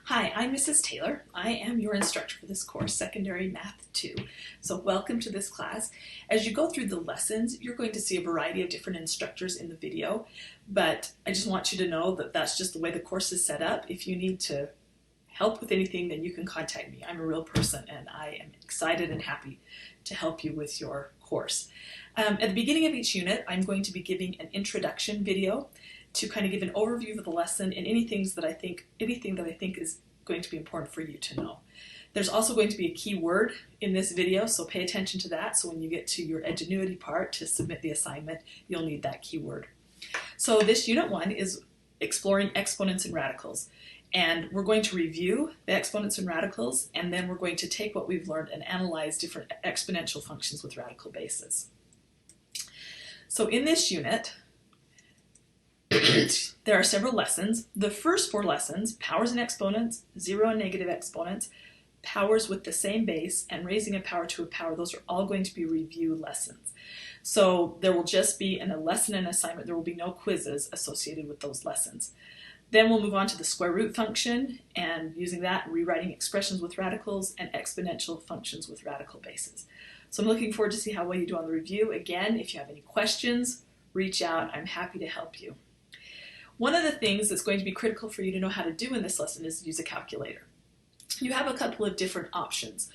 Hi, I'm Mrs. Taylor. I am your instructor for this course, Secondary Math 2. So welcome to this class. As you go through the lessons, you're going to see a variety of different instructors in the video, but I just want you to know that that's just the way the course is set up. If you need to help with anything, then you can contact me. I'm a real person and I am excited and happy to help you with your course. At the beginning of each unit, I'm going to be giving an introduction video to kind of give an overview of the lesson and anything that I think is going to be important for you to know. There's also going to be a key word in this video, so pay attention to that. So when you get to your Edgenuity part to submit the assignment, you'll need that keyword. So this unit 1 is exploring exponents and radicals. And we're going to review the exponents and radicals, and then we're going to take what we've learned and analyze different exponential functions with radical bases. So in this unit, there are several lessons. The first 4 lessons, powers and exponents, zero and negative exponents, powers with the same base, and raising a power to a power, those are all going to be review lessons. So there will just be a lesson and assignment. There will be no quizzes associated with those lessons. Then we'll move on to the square root function, and using that, rewriting expressions with radicals and exponential functions with radical bases. So I'm looking forward to see how well you do on the review. Again, if you have any questions, reach out. I'm happy to help you. One of the things that's going to be critical for you to know how to do in this lesson is use a calculator. You have a couple of different options.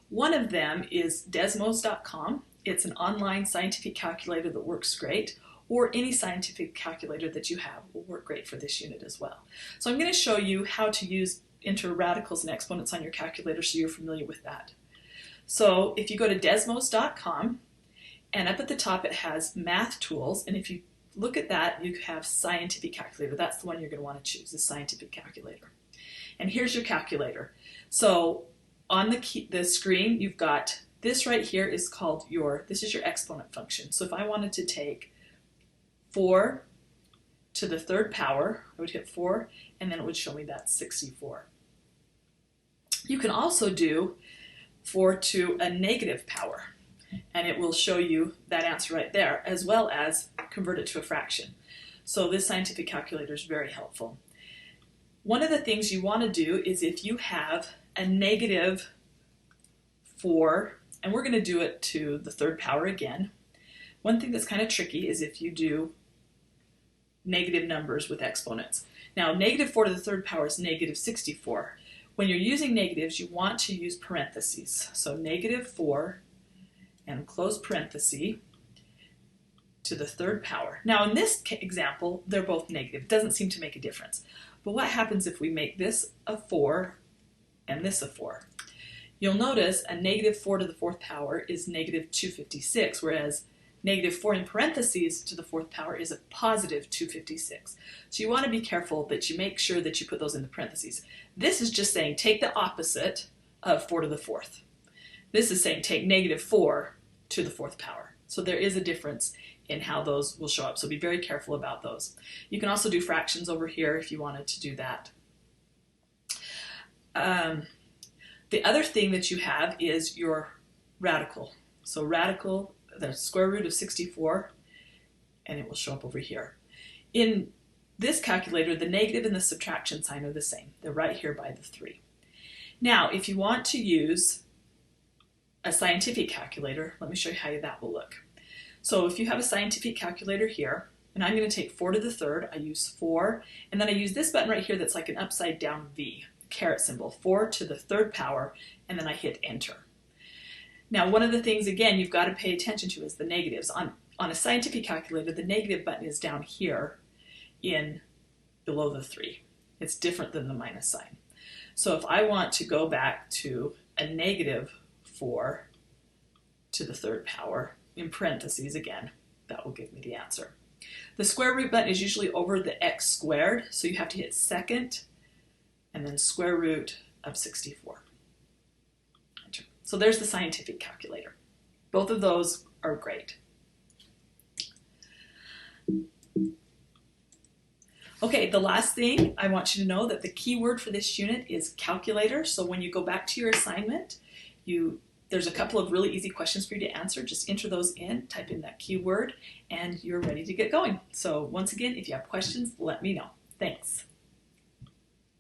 One of them is Desmos.com. It's an online scientific calculator that works great, or any scientific calculator that you have will work great for this unit as well. So I'm going to show you how to enter radicals and exponents on your calculator so you're familiar with that. So if you go to Desmos.com, and up at the top it has Math Tools, and if you look at that, you have Scientific Calculator. That's the one you're going to want to choose, the Scientific Calculator. And here's your calculator. So on the screen, you've got this right here is called this is your exponent function. So if I wanted to take 4 to the 3rd power, I would hit 4, and then it would show me that 64. You can also do 4 to a negative power, and it will show you that answer right there, as well as convert it to a fraction. So this scientific calculator is very helpful. One of the things you want to do is if you have a negative 4, and we're going to do it to the 3rd power again. One thing that's kind of tricky is if you do negative numbers with exponents. Now, negative 4 to the 3rd power is negative 64. When you're using negatives, you want to use parentheses. So negative 4 and close parenthesis to the 3rd power. Now in this example, they're both negative. It doesn't seem to make a difference. But what happens if we make this a 4 and this a 4? You'll notice a negative 4 to the 4th power is negative 256, whereas negative 4 in parentheses to the 4th power is a positive 256. So you want to be careful that you make sure that you put those in the parentheses. This is just saying take the opposite of 4 to the 4th. This is saying take negative 4 to the 4th power. So there is a difference in how those will show up. So be very careful about those. You can also do fractions over here if you wanted to do that. The other thing that you have is your radical. So radical, the square root of 64, and it will show up over here. In this calculator, the negative and the subtraction sign are the same. They're right here by the 3. Now, if you want to use a scientific calculator, let me show you how that will look. So if you have a scientific calculator here, and I'm going to take 4 to the 3rd, I use 4, and then I use this button right here that's like an upside down V, caret symbol, 4 to the 3rd power, and then I hit enter. Now one of the things, again, you've got to pay attention to is the negatives. On a scientific calculator, the negative button is down here below the 3. It's different than the minus sign. So if I want to go back to a negative 4 to the 3rd power, in parentheses again, that will give me the answer. The square root button is usually over the x squared, so you have to hit second and then square root of 64. Enter. So there's the scientific calculator. Both of those are great. Okay, the last thing I want you to know that the key word for this unit is calculator. So when you go back to your assignment, there's a couple of really easy questions for you to answer. Just enter those in, type in that keyword, and you're ready to get going. So once again, if you have questions, let me know. Thanks.